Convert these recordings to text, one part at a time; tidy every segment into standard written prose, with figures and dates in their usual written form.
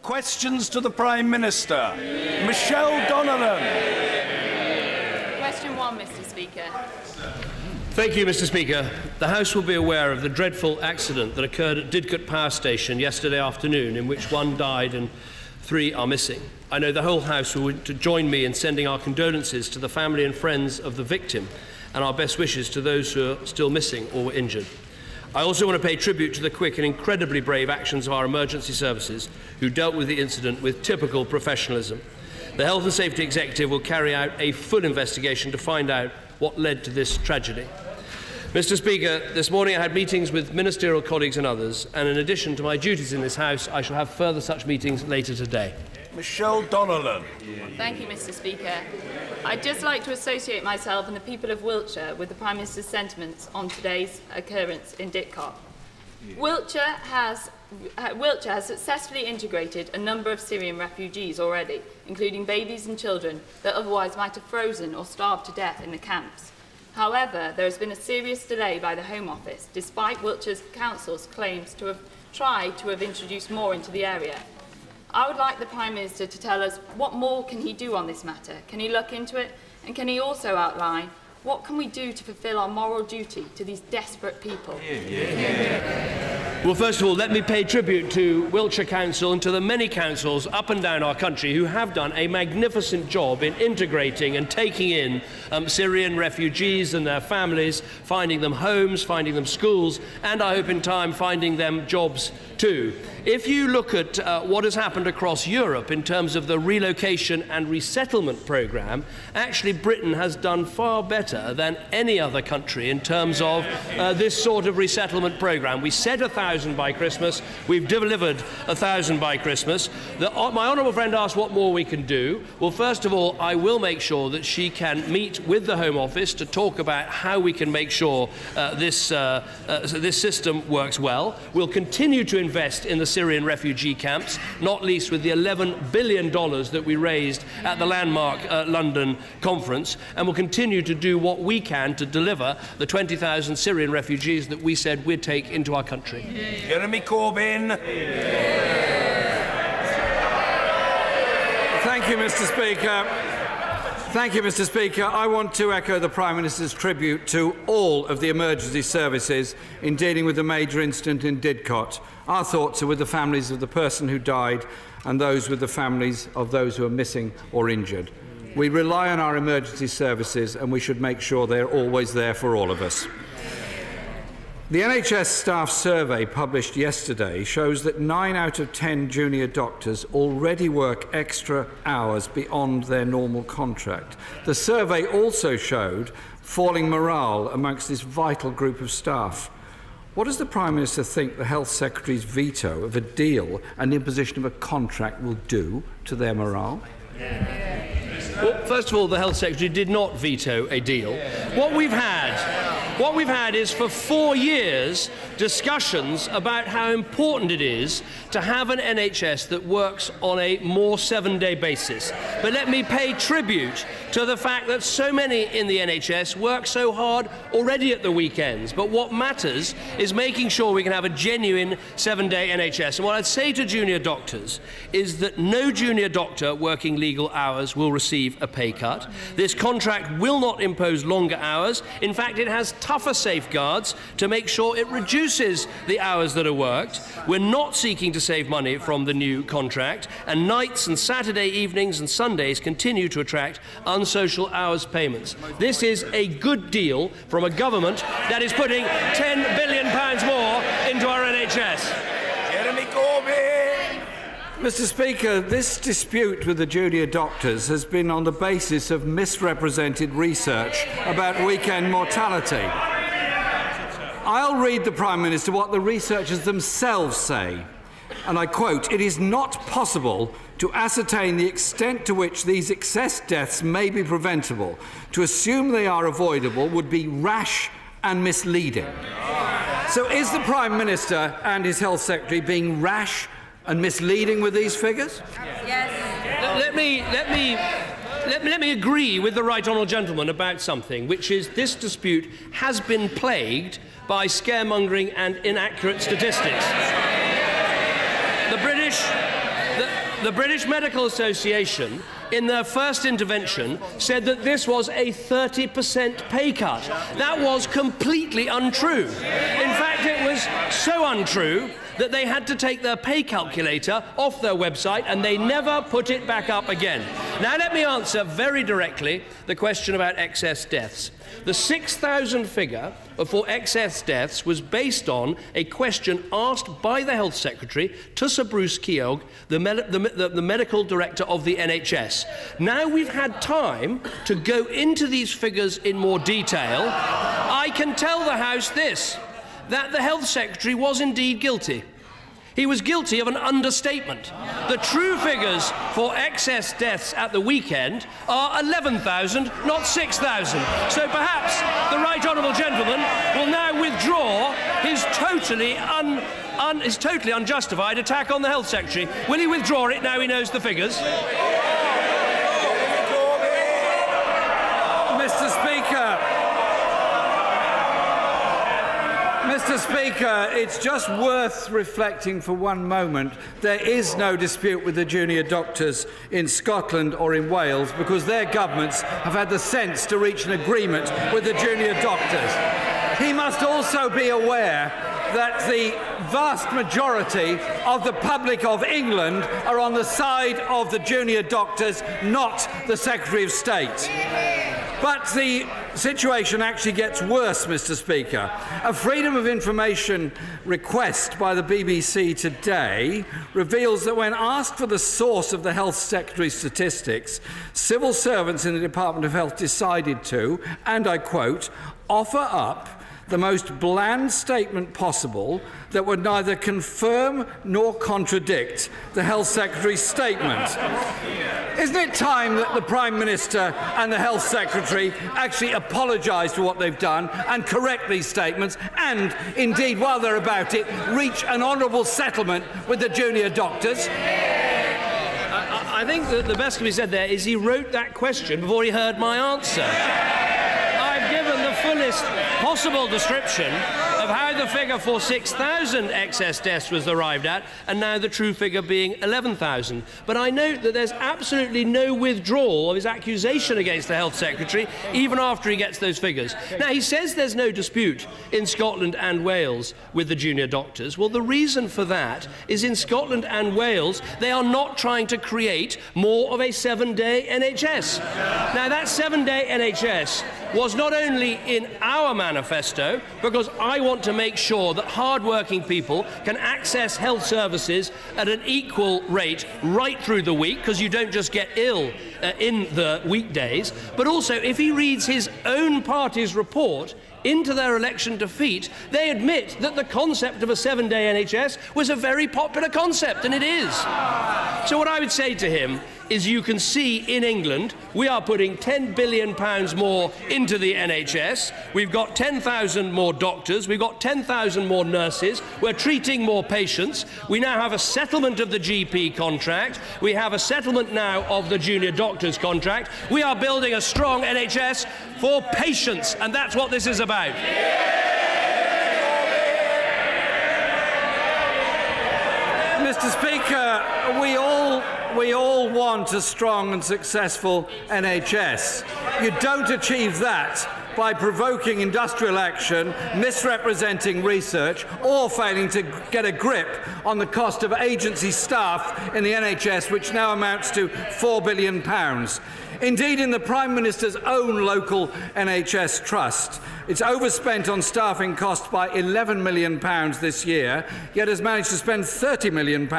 Questions to the Prime Minister. Michelle Donovan. Question 1, Mr. Speaker. Thank you, Mr. Speaker. The House will be aware of the dreadful accident that occurred at Didcot Power Station yesterday afternoon, in which 1 died and 3 are missing. I know the whole House will join me in sending our condolences to the family and friends of the victim and our best wishes to those who are still missing or were injured. I also want to pay tribute to the quick and incredibly brave actions of our emergency services, who dealt with the incident with typical professionalism. The Health and Safety Executive will carry out a full investigation to find out what led to this tragedy. Mr. Speaker, this morning I had meetings with ministerial colleagues and others, and in addition to my duties in this House, I shall have further such meetings later today. Michelle Donovan. Thank you, Mr. Speaker. I'd just like to associate myself and the people of Wiltshire with the Prime Minister's sentiments on today's occurrence in Didcot. Wiltshire has successfully integrated a number of Syrian refugees already, including babies and children that otherwise might have frozen or starved to death in the camps. However, there has been a serious delay by the Home Office, despite Wiltshire's Council's claims to have tried to have introduced more into the area. I would like the Prime Minister to tell us what more can he do on this matter. Can he look into it? And can he also outline what can we do to fulfil our moral duty to these desperate people? Well, first of all, let me pay tribute to Wiltshire Council and to the many councils up and down our country who have done a magnificent job in integrating and taking in Syrian refugees and their families, finding them homes, finding them schools, and I hope in time finding them jobs too. If you look at what has happened across Europe in terms of the relocation and resettlement programme, actually Britain has done far better than any other country in terms of this sort of resettlement programme. We said 1,000 by Christmas, we've delivered 1,000 by Christmas. My honourable friend asked what more we can do. Well, first of all, I will make sure that she can meet with the Home Office to talk about how we can make sure this system works well. We'll continue to invest in the Syrian refugee camps, not least with the $11 billion that we raised at the landmark London conference, and we'll continue to do what we can to deliver the 20,000 Syrian refugees that we said we'd take into our country. Jeremy Corbyn. Thank you, Mr. Speaker. Thank you, Mr. Speaker. I want to echo the Prime Minister's tribute to all of the emergency services in dealing with the major incident in Didcot. Our thoughts are with the families of the person who died and those with the families of those who are missing or injured. We rely on our emergency services and we should make sure they're always there for all of us. The NHS staff survey published yesterday shows that 9 out of 10 junior doctors already work extra hours beyond their normal contract. The survey also showed falling morale amongst this vital group of staff. What does the Prime Minister think the Health Secretary's veto of a deal and imposition of a contract will do to their morale? Well, first of all, the Health Secretary did not veto a deal. What we've had is for 4 years discussions about how important it is to have an NHS that works on a more 7-day basis. But let me pay tribute to the fact that so many in the NHS work so hard already at the weekends. But what matters is making sure we can have a genuine 7-day NHS. And what I'd say to junior doctors is that no junior doctor working legal hours will receive a pay cut. This contract will not impose longer hours. In fact, it has tougher safeguards to make sure it reduces the hours that are worked. We're not seeking to save money from the new contract, and nights and Saturday evenings and Sundays continue to attract unsocial hours payments. This is a good deal from a government that is putting £10 billion more into our NHS. Jeremy Corbyn. Mr. Speaker, this dispute with the junior doctors has been on the basis of misrepresented research about weekend mortality. I'll read the Prime Minister what the researchers themselves say, and I quote, "It is not possible to ascertain the extent to which these excess deaths may be preventable. To assume they are avoidable would be rash and misleading." So is the Prime Minister and his Health Secretary being rash and misleading with these figures? Yes. Let me agree with the Right Honourable Gentleman about something, which is this dispute has been plagued by scaremongering and inaccurate statistics. The The British Medical Association, in their first intervention, said that this was a 30% pay cut. That was completely untrue. In fact, it was so untrue that they had to take their pay calculator off their website and they never put it back up again. Now let me answer very directly the question about excess deaths. The 6,000 figure for excess deaths was based on a question asked by the Health Secretary to Sir Bruce Keogh, the medical director of the NHS. Now we've had time to go into these figures in more detail. I can tell the House this, that the Health Secretary was indeed guilty. He was guilty of an understatement. The true figures for excess deaths at the weekend are 11,000, not 6,000. So perhaps the right honourable gentleman will now withdraw his totally unjustified attack on the Health Secretary. Will he withdraw it now he knows the figures? Mr. Speaker, it's just worth reflecting for one moment. There is no dispute with the junior doctors in Scotland or in Wales because their governments have had the sense to reach an agreement with the junior doctors. He must also be aware that the vast majority of the public of England are on the side of the junior doctors, not the Secretary of State. But the situation actually gets worse, Mr. Speaker. A Freedom of Information request by the BBC today reveals that when asked for the source of the Health Secretary's statistics, civil servants in the Department of Health decided to, and I quote, offer up the most bland statement possible that would neither confirm nor contradict the Health Secretary's statement. Isn't it time that the Prime Minister and the Health Secretary actually apologise for what they've done and correct these statements and, indeed, while they're about it, reach an honourable settlement with the junior doctors? I think that the best can be said there is he wrote that question before he heard my answer. I've given the fullest possible description of how the figure for 6,000 excess deaths was arrived at, and now the true figure being 11,000. But I note that there's absolutely no withdrawal of his accusation against the Health Secretary, even after he gets those figures. Now, he says there's no dispute in Scotland and Wales with the junior doctors. Well, the reason for that is in Scotland and Wales, they are not trying to create more of a 7-day NHS. Now, that 7-day NHS was not only in our manifesto, because I want to make sure that hard-working people can access health services at an equal rate right through the week, because you don't just get ill in the weekdays, but also if he reads his own party's report into their election defeat, they admit that the concept of a 7-day NHS was a very popular concept, and it is. So what I would say to him is you can see in England we are putting £10 billion more into the NHS. We've got 10,000 more doctors. We've got 10,000 more nurses. We're treating more patients. We now have a settlement of the GP contract. We have a settlement now of the junior doctors contract. We are building a strong NHS for patients, and that's what this is about. Mr. Speaker, we all want a strong and successful NHS. You don't achieve that by provoking industrial action, misrepresenting research, or failing to get a grip on the cost of agency staff in the NHS, which now amounts to £4 billion. Indeed, in the Prime Minister's own local NHS trust, it's overspent on staffing costs by £11 million this year, yet has managed to spend £30 million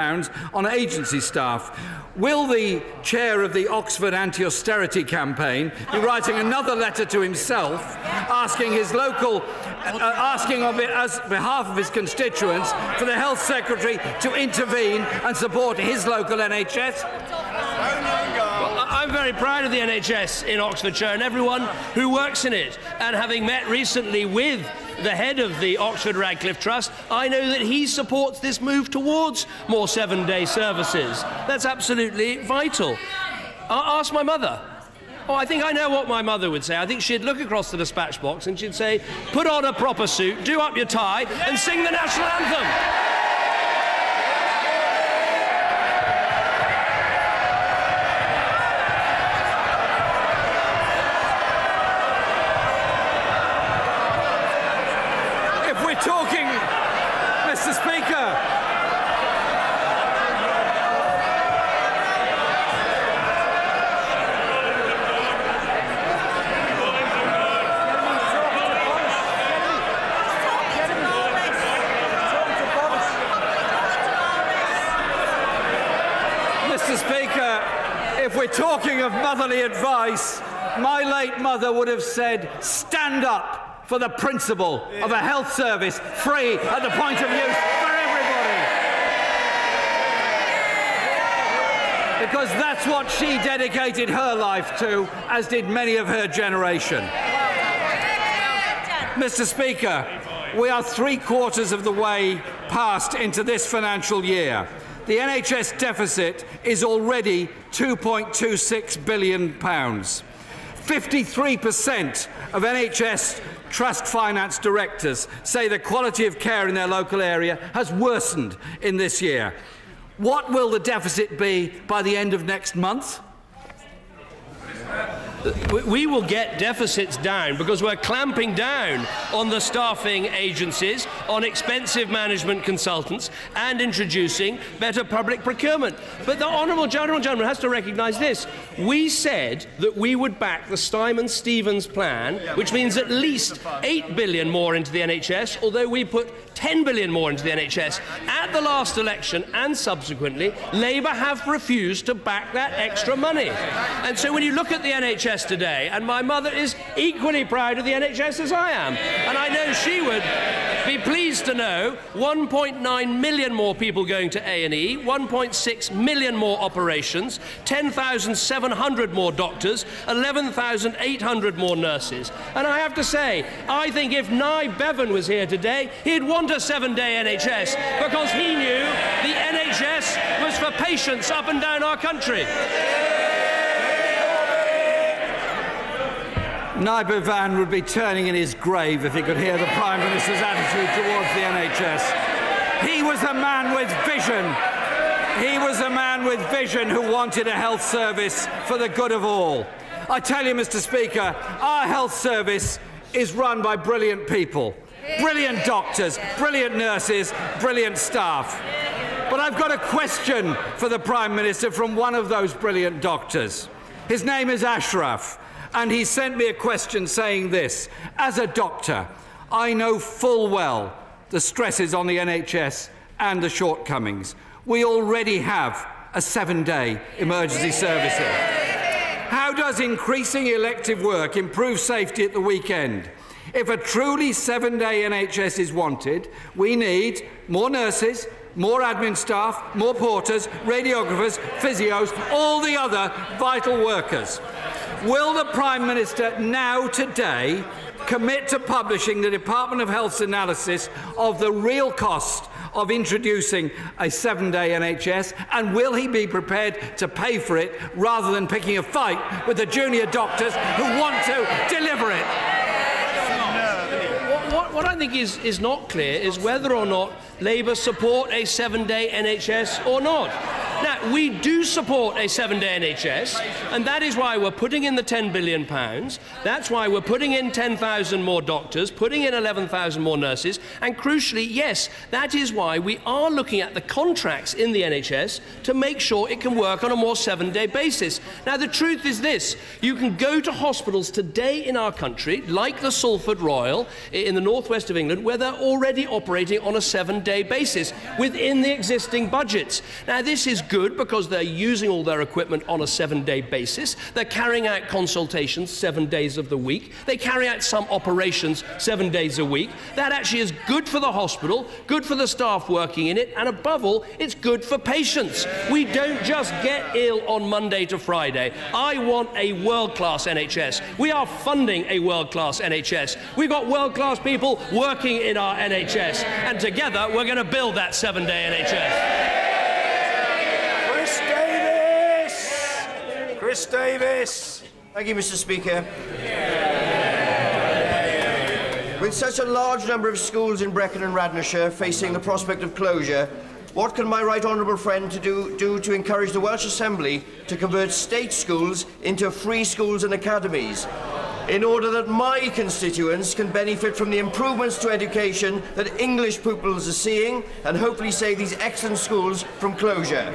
on agency staff. Will the chair of the Oxford anti-austerity campaign be writing another letter to himself, asking his local, on behalf of his constituents, for the Health Secretary to intervene and support his local NHS? I'm very proud of the NHS in Oxfordshire and everyone who works in it. And having met recently with the head of the Oxford Radcliffe Trust, I know that he supports this move towards more 7-day services. That's absolutely vital. Ask my mother. Oh, I think I know what my mother would say. I think she'd look across the dispatch box and she'd say, put on a proper suit, do up your tie, and sing the national anthem. Mr. Speaker, if we're talking of motherly advice, my late mother would have said, stand up for the principle of a health service free at the point of use for everybody. Because that's what she dedicated her life to, as did many of her generation. Mr. Speaker, we are 3/4 of the way past into this financial year. The NHS deficit is already £2.26 billion. 53% of NHS Trust Finance directors say the quality of care in their local area has worsened in this year. What will the deficit be by the end of next month? We will get deficits down because we're clamping down on the staffing agencies, on expensive management consultants, and introducing better public procurement. But the Honourable Gentleman has to recognise this. We said that we would back the Simon-Stevens plan, which means at least £8 billion more into the NHS, although we put £10 billion more into the NHS. At the last election and subsequently, Labour have refused to back that extra money. And so when you look at the NHS today, and my mother is equally proud of the NHS as I am, and I know she would be pleased to know 1.9 million more people going to A&E, 1.6 million more operations, 10,700 more doctors, 11,800 more nurses. And I have to say, I think if Nye Bevan was here today, he'd want a 7-day NHS because he knew the NHS was for patients up and down our country. Nye Bevan would be turning in his grave if he could hear the Prime Minister's attitude towards the NHS. He was a man with vision. He was a man with vision who wanted a health service for the good of all. I tell you, Mr. Speaker, our health service is run by brilliant people. Brilliant doctors, brilliant nurses, brilliant staff. But I've got a question for the Prime Minister from one of those brilliant doctors. His name is Ashraf. And he sent me a question saying this: as a doctor, I know full well the stresses on the NHS and the shortcomings. We already have a 7-day emergency services. How does increasing elective work improve safety at the weekend? If a truly 7-day NHS is wanted, we need more nurses, more admin staff, more porters, radiographers, physios, all the other vital workers. Will the Prime Minister now, today, commit to publishing the Department of Health's analysis of the real cost of introducing a 7-day NHS, and will he be prepared to pay for it rather than picking a fight with the junior doctors who want to deliver it? What I think is not clear is whether or not Labour support a 7-day NHS or not. Now, we do support a 7-day NHS, and that is why we're putting in the £10 billion. That's why we're putting in 10,000 more doctors, putting in 11,000 more nurses, and crucially, yes, that is why we are looking at the contracts in the NHS to make sure it can work on a more 7-day basis. Now, the truth is this: you can go to hospitals today in our country, like the Salford Royal in the northwest of England, where they're already operating on a 7-day basis within the existing budgets. Now, this is good because they're using all their equipment on a 7-day basis. They're carrying out consultations 7 days of the week. They carry out some operations 7 days a week. That actually is good for the hospital, good for the staff working in it, and above all, it's good for patients. We don't just get ill on Monday to Friday. I want a world-class NHS. We are funding a world-class NHS. We've got world-class people working in our NHS, and together we're going to build that 7-day NHS. Chris Davis. Thank you, Mr. Speaker. With such a large number of schools in Brecon and Radnorshire facing the prospect of closure, what can my right honourable friend do to encourage the Welsh Assembly to convert state schools into free schools and academies, in order that my constituents can benefit from the improvements to education that English pupils are seeing, and hopefully save these excellent schools from closure?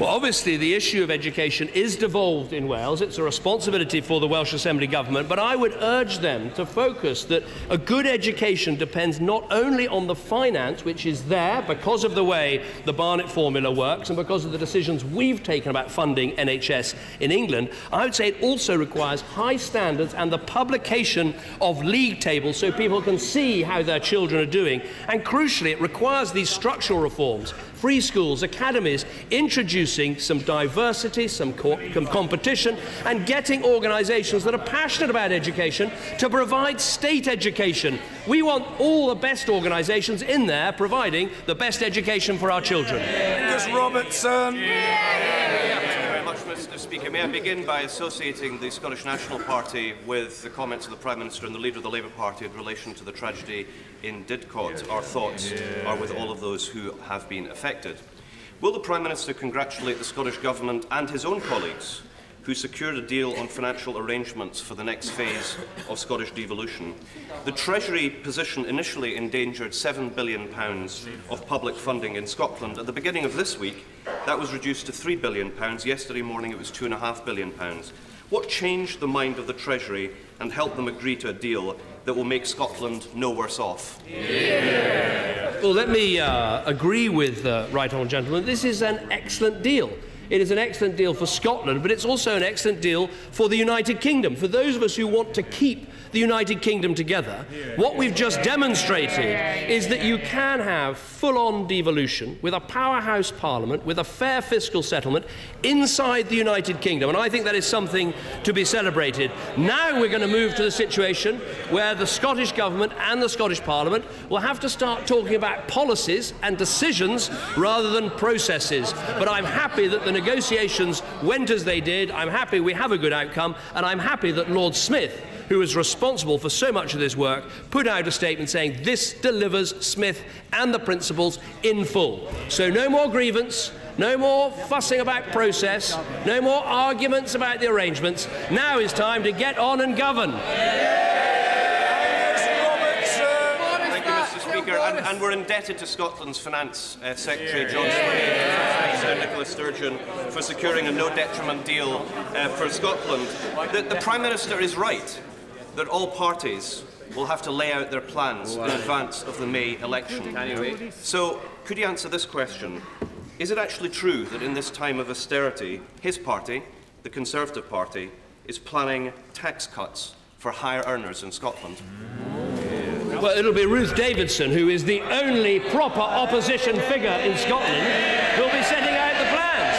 Well, obviously, the issue of education is devolved in Wales. It's a responsibility for the Welsh Assembly Government, but I would urge them to focus that a good education depends not only on the finance, which is there because of the way the Barnett formula works and because of the decisions we've taken about funding NHS in England. I would say it also requires high standards and the publication of league tables so people can see how their children are doing. And crucially, it requires these structural reforms, free schools, academies, introducing some diversity, some competition, and getting organisations that are passionate about education to provide state education. We want all the best organisations in there providing the best education for our children. Angus Robertson. Mr. Speaker, may I begin by associating the Scottish National Party with the comments of the Prime Minister and the Leader of the Labour Party in relation to the tragedy in Didcot. Our thoughts are with all of those who have been affected. Will the Prime Minister congratulate the Scottish Government and his own colleagues who secured a deal on financial arrangements for the next phase of Scottish devolution? The Treasury position initially endangered £7 billion of public funding in Scotland. At the beginning of this week, that was reduced to £3 billion. Yesterday morning, it was £2.5 billion. What changed the mind of the Treasury and helped them agree to a deal that will make Scotland no worse off? Well, let me agree with the right honourable gentleman. This is an excellent deal. It is an excellent deal for Scotland, but it's also an excellent deal for the United Kingdom. For those of us who want to keep the United Kingdom together, what we've just demonstrated is that you can have full-on devolution with a powerhouse parliament, with a fair fiscal settlement inside the United Kingdom. And I think that is something to be celebrated. Now we're going to move to the situation where the Scottish Government and the Scottish Parliament will have to start talking about policies and decisions rather than processes. But I'm happy that the negotiations went as they did. I'm happy we have a good outcome, and I'm happy that Lord Smith, who is responsible for so much of this work, put out a statement saying this delivers Smith and the principles in full. So no more grievance, no more fussing about process, no more arguments about the arrangements. Now is time to get on and govern. And we're indebted to Scotland's Finance Secretary John Spade, Nicola Sturgeon, for securing a no-detriment deal for Scotland. The Prime Minister is right that all parties will have to lay out their plans in advance of the May election. So, could you answer this question? Is it actually true that in this time of austerity, his party, the Conservative Party, is planning tax cuts for higher earners in Scotland? Well, it'll be Ruth Davidson, who is the only proper opposition figure in Scotland, who'll be setting out the plans.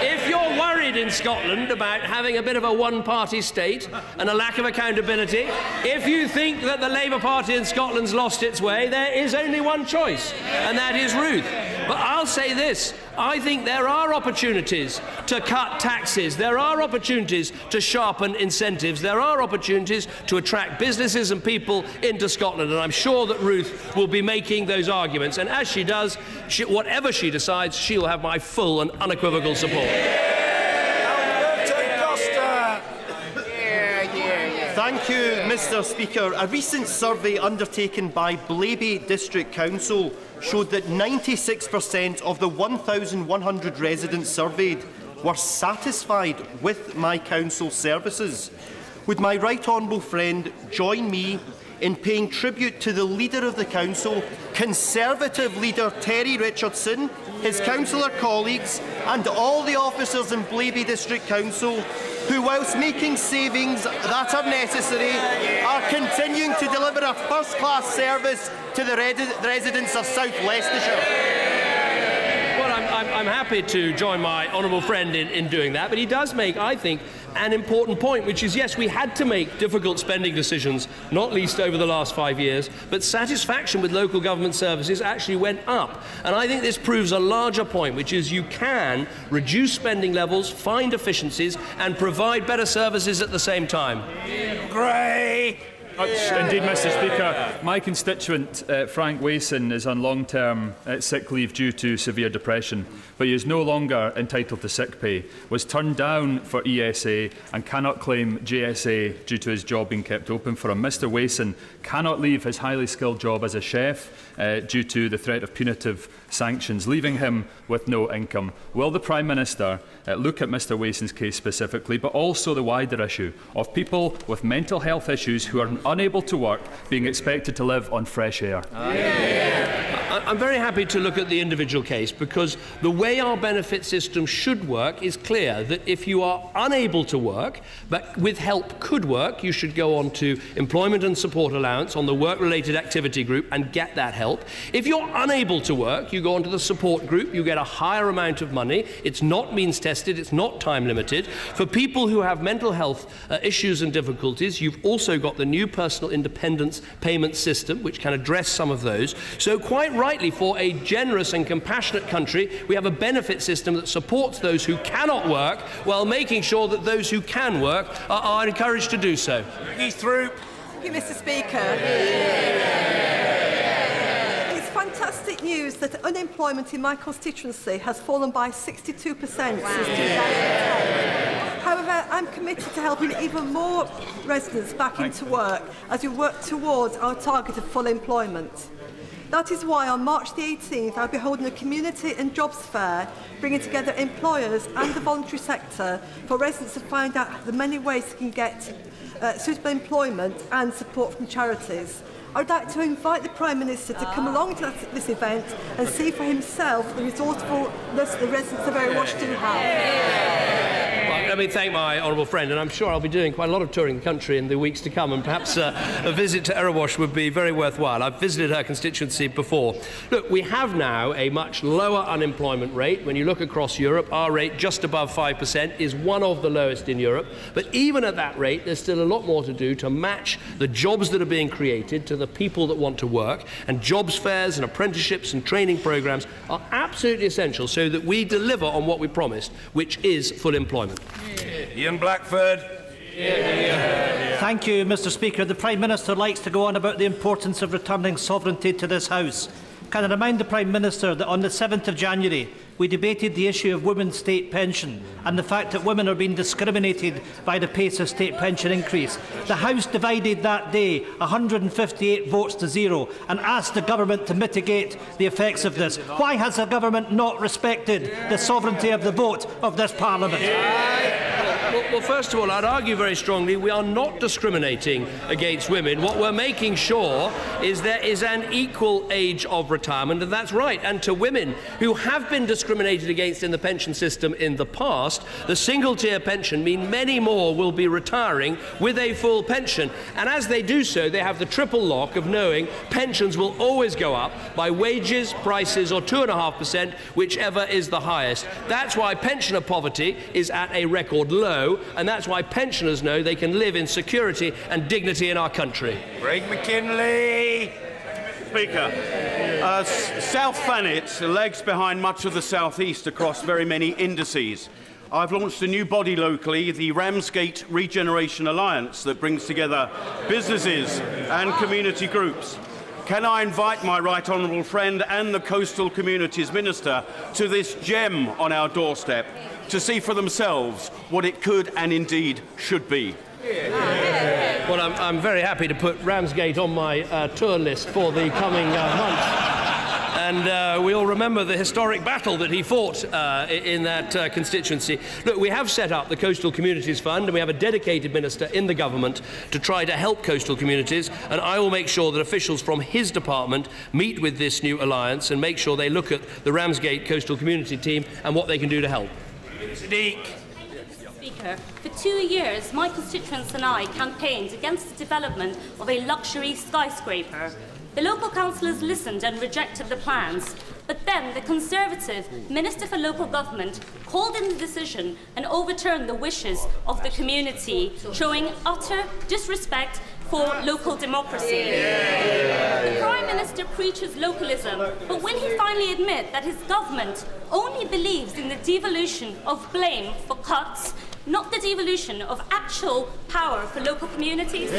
If you're worried in Scotland about having a bit of a one-party state and a lack of accountability, if you think that the Labour Party in Scotland's lost its way, there is only one choice, and that is Ruth. But I'll say this, I think there are opportunities to cut taxes, there are opportunities to sharpen incentives, there are opportunities to attract businesses and people into Scotland, and I'm sure that Ruth will be making those arguments, and as she does, whatever she decides, she will have my full and unequivocal support. Thank you, Mr. Speaker. A recent survey undertaken by Blaby District Council showed that 96% of the 1,100 residents surveyed were satisfied with my council services. Would my right honourable friend join me in paying tribute to the Leader of the Council, Conservative Leader Terry Richardson, his councillor colleagues and all the officers in Blaby District Council who, whilst making savings that are necessary, are continuing to deliver a first-class service to the residents of South Leicestershire? Well, I'm happy to join my honourable friend in doing that, but he does make, I think, an important point, which is, yes, we had to make difficult spending decisions, not least over the last 5 years, but satisfaction with local government services actually went up. And I think this proves a larger point, which is you can reduce spending levels, find efficiencies, and provide better services at the same time. Gray. Indeed, Mr. Speaker. My constituent, Frank Wason, is on long-term sick leave due to severe depression, but he is no longer entitled to sick pay, was turned down for ESA and cannot claim JSA due to his job being kept open for him. Mr. Wason cannot leave his highly skilled job as a chef due to the threat of punitive sanctions, leaving him with no income. Will the Prime Minister look at Mr. Wason's case specifically, but also the wider issue of people with mental health issues who are unable to work being expected to live on fresh air? I'm very happy to look at the individual case, because the way our benefit system should work is clear, that if you are unable to work but with help could work, you should go on to employment and support allowance on the work-related activity group and get that help. If you're unable to work, you go on to the support group, you get a higher amount of money. It's not means tested, it's not time limited. For people who have mental health issues and difficulties, you've also got the new personal independence payment system, which can address some of those. So quite rightly, for a generous and compassionate country, we have a benefit system that supports those who cannot work while making sure that those who can work are encouraged to do so. Thank you, Mr. Speaker. It's fantastic news that unemployment in my constituency has fallen by 62% since 2010. However, I'm committed to helping even more residents back into work as we work towards our target of full employment. That is why on March the 18th I'll be holding a community and jobs fair, bringing together employers and the voluntary sector for residents to find out the many ways they can get suitable employment and support from charities. I would like to invite the Prime Minister to come along to this event and see for himself the resourcefulness the residents of Erewash do have. Let me thank my honourable friend, and I'm sure I'll be doing quite a lot of touring the country in the weeks to come, and perhaps a visit to Erewash would be very worthwhile. I've visited her constituency before. Look, we have now a much lower unemployment rate. When you look across Europe, our rate, just above 5%, is one of the lowest in Europe. But even at that rate, there's still a lot more to do to match the jobs that are being created to the people that want to work, and jobs fairs and apprenticeships and training programmes are absolutely essential so that we deliver on what we promised, which is full employment. Ian Blackford. Thank you, Mr. Speaker. The Prime Minister likes to go on about the importance of returning sovereignty to this House. Can I remind the Prime Minister that on the 7th of January we debated the issue of women's state pension and the fact that women are being discriminated by the pace of state pension increase. The House divided that day 158 votes to 0 and asked the government to mitigate the effects of this. Why has the government not respected the sovereignty of the vote of this Parliament? Well, first of all, I'd argue very strongly we are not discriminating against women. What we're making sure is there is an equal age of retirement, and that's right. And to women who have been discriminated against in the pension system in the past, the single-tier pension means many more will be retiring with a full pension. And as they do so, they have the triple lock of knowing pensions will always go up by wages, prices, or 2.5%, whichever is the highest. That's why pensioner poverty is at a record low, and that's why pensioners know they can live in security and dignity in our country. Craig McKinley. Speaker, South Thanet lags behind much of the South East across very many indices. I've launched a new body locally, the Ramsgate Regeneration Alliance, that brings together businesses and community groups. Can I invite my right honourable friend and the Coastal Communities Minister to this gem on our doorstep to see for themselves what it could and indeed should be? Well, I'm very happy to put Ramsgate on my tour list for the coming months. And we all remember the historic battle that he fought in that constituency. Look, we have set up the Coastal Communities Fund, and we have a dedicated minister in the government to try to help coastal communities, and I will make sure that officials from his department meet with this new alliance and make sure they look at the Ramsgate Coastal Community team and what they can do to help. Sadiq. Speaker, for 2 years, my constituents and I campaigned against the development of a luxury skyscraper. The local councillors listened and rejected the plans, but then the Conservative Minister for Local Government called in the decision and overturned the wishes of the community, showing utter disrespect for local democracy. The Prime Minister preaches localism, but will he finally admit that his government only believes in the devolution of blame for cuts not the devolution of actual power for local communities?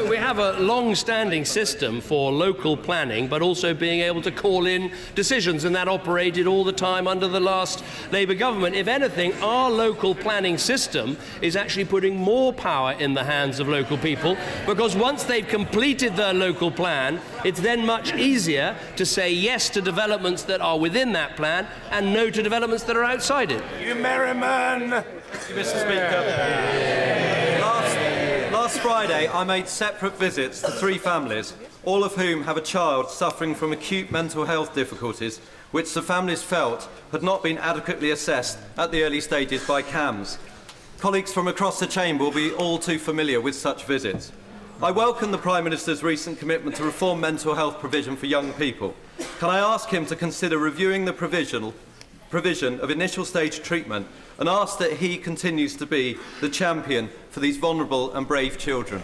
We have a long-standing system for local planning, but also being able to call in decisions, and that operated all the time under the last Labour government. If anything, our local planning system is actually putting more power in the hands of local people, because once they've completed their local plan, it's then much easier to say yes to developments that are within that plan and no to developments that are outside it. You merryman! Mr. Speaker. Last Friday, I made separate visits to 3 families, all of whom have a child suffering from acute mental health difficulties, which the families felt had not been adequately assessed at the early stages by CAMS. Colleagues from across the chamber will be all too familiar with such visits. I welcome the Prime Minister's recent commitment to reform mental health provision for young people. Can I ask him to consider reviewing the provision of initial stage treatment and ask that he continues to be the champion for these vulnerable and brave children?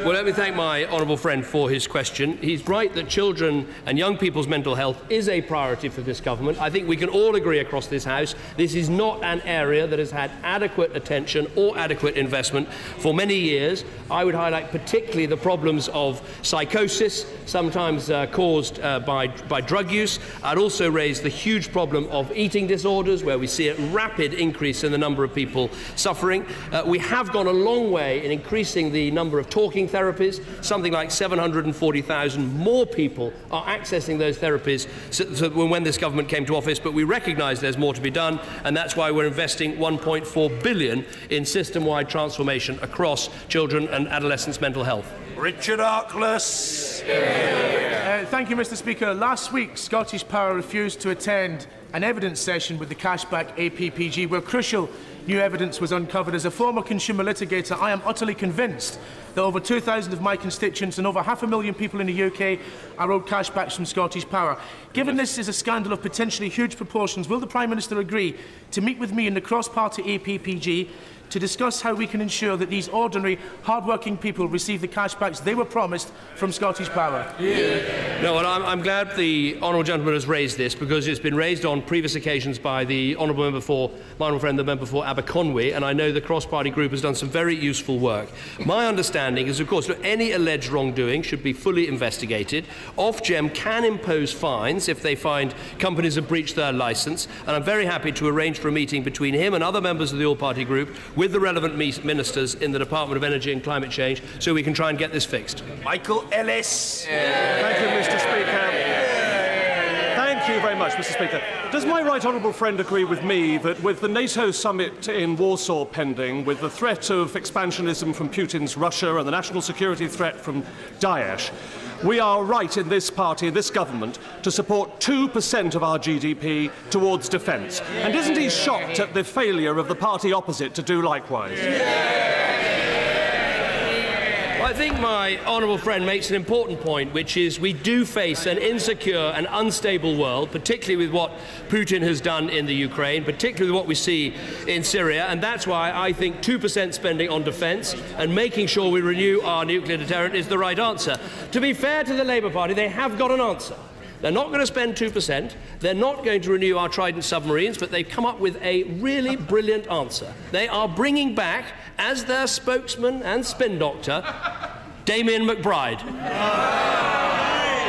Well, let me thank my honourable friend for his question. He's right that children and young people's mental health is a priority for this government. I think we can all agree across this House this is not an area that has had adequate attention or adequate investment for many years. I would highlight particularly the problems of psychosis, sometimes caused by drug use. I'd also raise the huge problem of eating disorders, where we see a rapid increase in the number of people suffering. We have gone a long way in increasing the number of talking therapies. Something like 740,000 more people are accessing those therapies when this government came to office, but we recognise there's more to be done, and that's why we're investing £1.4 billion in system-wide transformation across children and adolescents' mental health. Richard Arkless. Thank you, Mr. Speaker. Last week, Scottish Power refused to attend an evidence session with the cashback APPG, where crucial new evidence was uncovered. As a former consumer litigator, I am utterly convinced that over 2,000 of my constituents and over 500,000 people in the UK are owed cashbacks from Scottish Power. Given this is a scandal of potentially huge proportions, will the Prime Minister agree to meet with me in the cross-party APPG to discuss how we can ensure that these ordinary, hard-working people receive the cashbacks they were promised from Scottish Power? No, and I'm glad the honourable gentleman has raised this, because it's been raised on previous occasions by the honourable member for, my honourable friend, the member for Aberconwy, and I know the cross-party group has done some very useful work. My understanding is, of course, that any alleged wrongdoing should be fully investigated. Ofgem can impose fines if they find companies have breached their licence, and I'm very happy to arrange for a meeting between him and other members of the all-party group with the relevant ministers in the Department of Energy and Climate Change, so we can try and get this fixed. Michael Ellis. Thank you, Mr. Speaker. Thank you very much, Mr. Speaker. Does my right honourable friend agree with me that with the NATO summit in Warsaw pending, with the threat of expansionism from Putin's Russia and the national security threat from Daesh, we are right in this party, in this government, to support 2% of our GDP towards defence? And isn't he shocked at the failure of the party opposite to do likewise? I think my honourable friend makes an important point, which is we do face an insecure and unstable world, particularly with what Putin has done in the Ukraine, particularly with what we see in Syria, and that's why I think 2% spending on defence and making sure we renew our nuclear deterrent is the right answer. To be fair to the Labour Party, they have got an answer. They're not going to spend 2%, they're not going to renew our Trident submarines, but they've come up with a really brilliant answer. They are bringing back, as their spokesman and spin doctor, Damien McBride.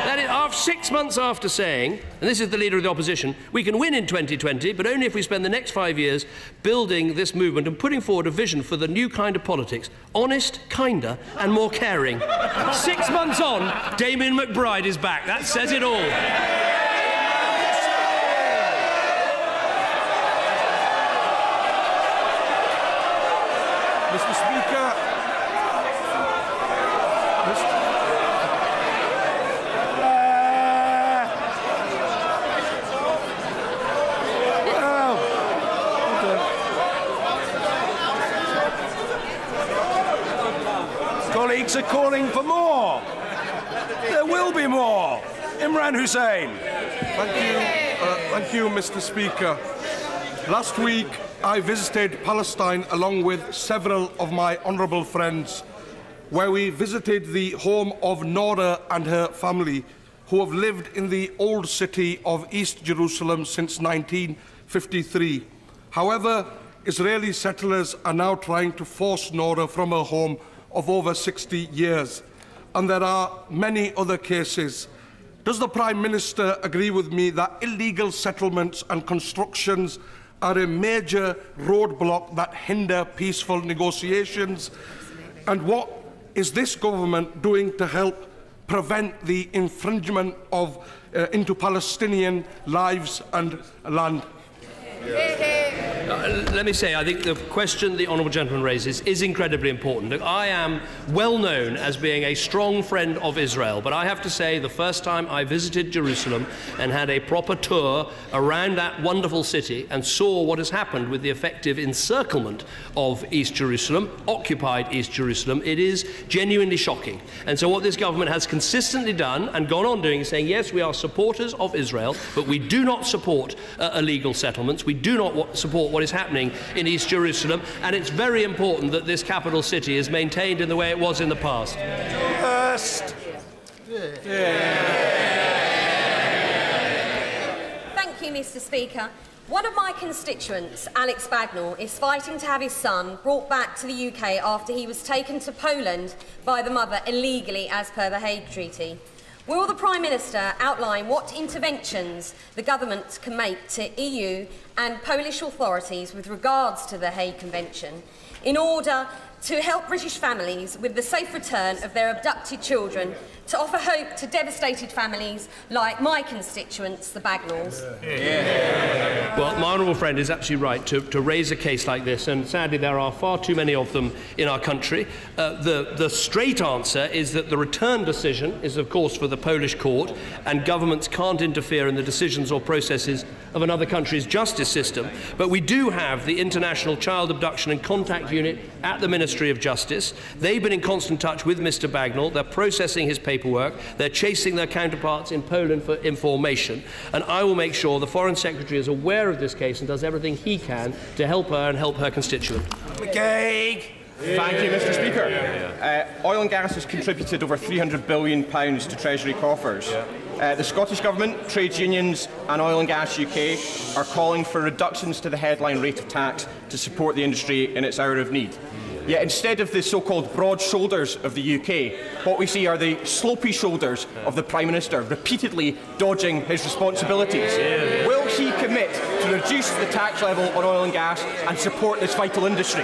That is 6 months after saying, and this is the Leader of the Opposition, we can win in 2020, but only if we spend the next 5 years building this movement and putting forward a vision for the new kind of politics. Honest, kinder and more caring. 6 months on, Damien McBride is back. That says it all. Mr. Speaker, Colleagues are calling for more. There will be more. Imran Hussain. Thank you, Mr. Speaker. Last week, I visited Palestine along with several of my honourable friends, where we visited the home of Nora and her family, who have lived in the old city of East Jerusalem since 1953. However, Israeli settlers are now trying to force Nora from her home of over 60 years, and there are many other cases. Does the Prime Minister agree with me that illegal settlements and constructions are a major roadblock that hinder peaceful negotiations? And what is this government doing to help prevent the infringement of into Palestinian lives and land? Let me say, I think the question the honourable gentleman raises is incredibly important. Look, I am well known as being a strong friend of Israel, but I have to say the first time I visited Jerusalem and had a proper tour around that wonderful city and saw what has happened with the effective encirclement of East Jerusalem, occupied East Jerusalem, it is genuinely shocking. And so what this government has consistently done and gone on doing is saying, yes, we are supporters of Israel, but we do not support illegal settlements. We do not support what is happening in East Jerusalem, and it's very important that this capital city is maintained in the way it was in the past. Thank you, Mr. Speaker. One of my constituents, Alex Bagnall, is fighting to have his son brought back to the UK after he was taken to Poland by the mother illegally as per the Hague Treaty. Will the Prime Minister outline what interventions the government can make to EU and Polish authorities with regards to the Hague Convention in order to help British families with the safe return of their abducted children, to offer hope to devastated families like my constituents, the Bagnalls? Well, my honourable friend is absolutely right to raise a case like this, and sadly there are far too many of them in our country. The straight answer is that the return decision is, of course, for the Polish court, and governments can't interfere in the decisions or processes of another country's justice system. But we do have the International Child Abduction and Contact Unit at the Ministry of Justice. They've been in constant touch with Mr. Bagnall. They're processing his paperwork. They're chasing their counterparts in Poland for information. And I will make sure the Foreign Secretary is aware of this case and does everything he can to help her and help her constituent. Thank you, Mr. Speaker. Oil and gas has contributed over £300 billion to Treasury coffers. The Scottish Government, trades unions and Oil and Gas UK are calling for reductions to the headline rate of tax to support the industry in its hour of need. Yet instead of the so-called broad shoulders of the UK, what we see are the slopey shoulders of the Prime Minister, repeatedly dodging his responsibilities. Will he commit to reduce the tax level on oil and gas and support this vital industry?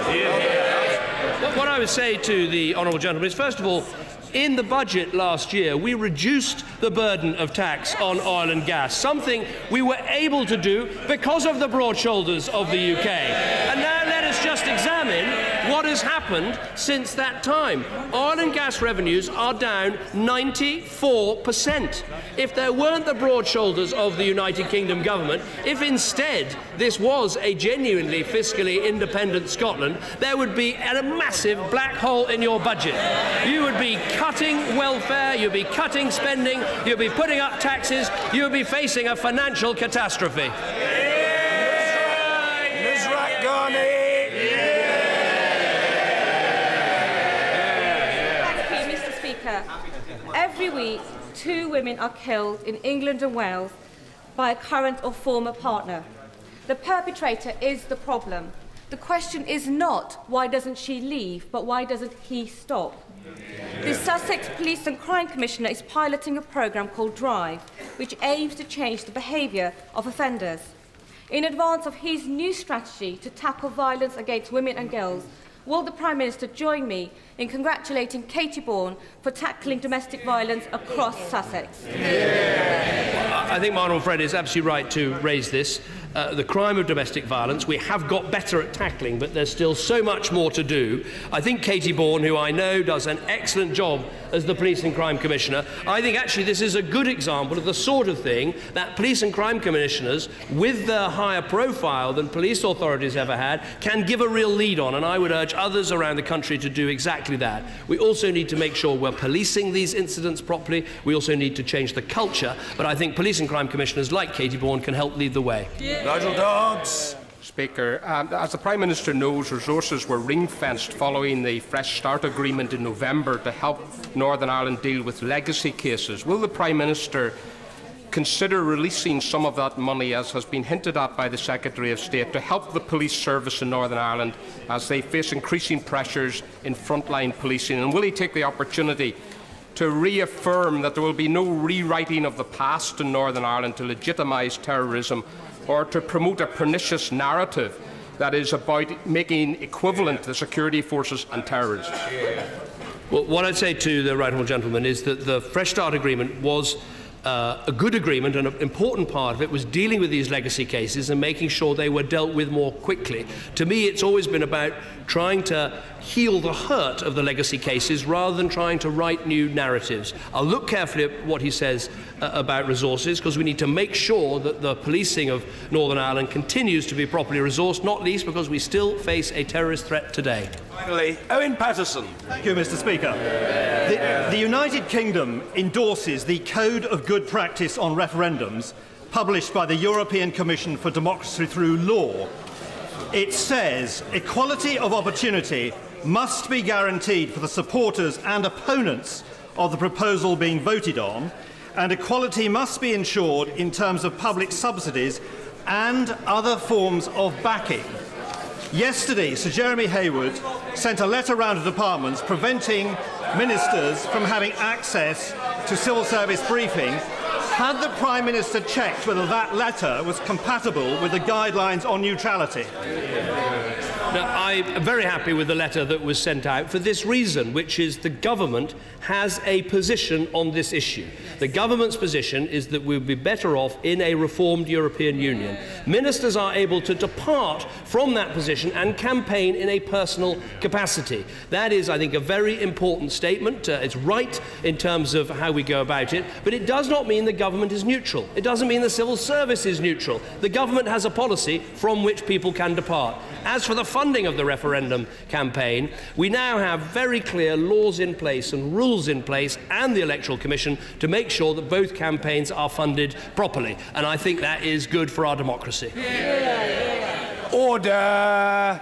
What I would say to the honourable gentleman is, first of all, in the budget last year, we reduced the burden of tax on oil and gas, something we were able to do because of the broad shoulders of the UK. And now let us just examine what has happened since that time. Oil and gas revenues are down 94%. If there weren't the broad shoulders of the United Kingdom government, if instead this was a genuinely fiscally independent Scotland, there would be a massive black hole in your budget. You would be cutting welfare, you'd be cutting spending, you'd be putting up taxes, you would be facing a financial catastrophe. Every week, 2 women are killed in England and Wales by a current or former partner. The perpetrator is the problem. The question is not why doesn't she leave, but why doesn't he stop? The Sussex Police and Crime Commissioner is piloting a programme called Drive, which aims to change the behaviour of offenders. In advance of his new strategy to tackle violence against women and girls, will the Prime Minister join me in congratulating Katie Bourne for tackling domestic violence across Sussex? I think my honourable friend is absolutely right to raise this. The crime of domestic violence, we have got better at tackling, but there's still so much more to do. I think Katie Bourne, who I know does an excellent job as the Police and Crime Commissioner, I think actually this is a good example of the sort of thing that Police and Crime Commissioners, with their higher profile than police authorities ever had, can give a real lead on, and I would urge others around the country to do exactly that. We also need to make sure we're policing these incidents properly. We also need to change the culture, but I think Police and Crime Commissioners like Katie Bourne can help lead the way. Nigel Dodds. Speaker, as the Prime Minister knows, resources were ring-fenced following the Fresh Start agreement in November to help Northern Ireland deal with legacy cases. Will the Prime Minister consider releasing some of that money, as has been hinted at by the Secretary of State, to help the police service in Northern Ireland as they face increasing pressures in frontline policing? And will he take the opportunity to reaffirm that there will be no rewriting of the past in Northern Ireland to legitimise terrorism or to promote a pernicious narrative that is about making equivalent the security forces and terrorists? Well, what I'd say to the right honourable gentleman is that the Fresh Start Agreement was a good agreement, and an important part of it was dealing with these legacy cases and making sure they were dealt with more quickly. To me, it's always been about trying to heal the hurt of the legacy cases rather than trying to write new narratives. I'll look carefully at what he says about resources, because we need to make sure that the policing of Northern Ireland continues to be properly resourced, not least because we still face a terrorist threat today. Finally, Owen Paterson. Thank you, Mr. Speaker. The United Kingdom endorses the Code of Good Practice on Referendums published by the European Commission for Democracy Through Law. It says equality of opportunity must be guaranteed for the supporters and opponents of the proposal being voted on, and equality must be ensured in terms of public subsidies and other forms of backing. Yesterday, Sir Jeremy Hayward sent a letter round to departments preventing ministers from having access to civil service briefing. Had the Prime Minister checked whether that letter was compatible with the guidelines on neutrality? Now, I'm very happy with the letter that was sent out for this reason, which is the government has a position on this issue. The government's position is that we'd be better off in a reformed European Union. Ministers are able to depart from that position and campaign in a personal capacity. That is, I think, a very important statement. It's right in terms of how we go about it, but it does not mean the government is neutral. It doesn't mean the civil service is neutral. The government has a policy from which people can depart. As for the funding of the referendum campaign, we now have very clear laws in place and rules in place, and the Electoral Commission, to make sure that both campaigns are funded properly. And I think that is good for our democracy. Order!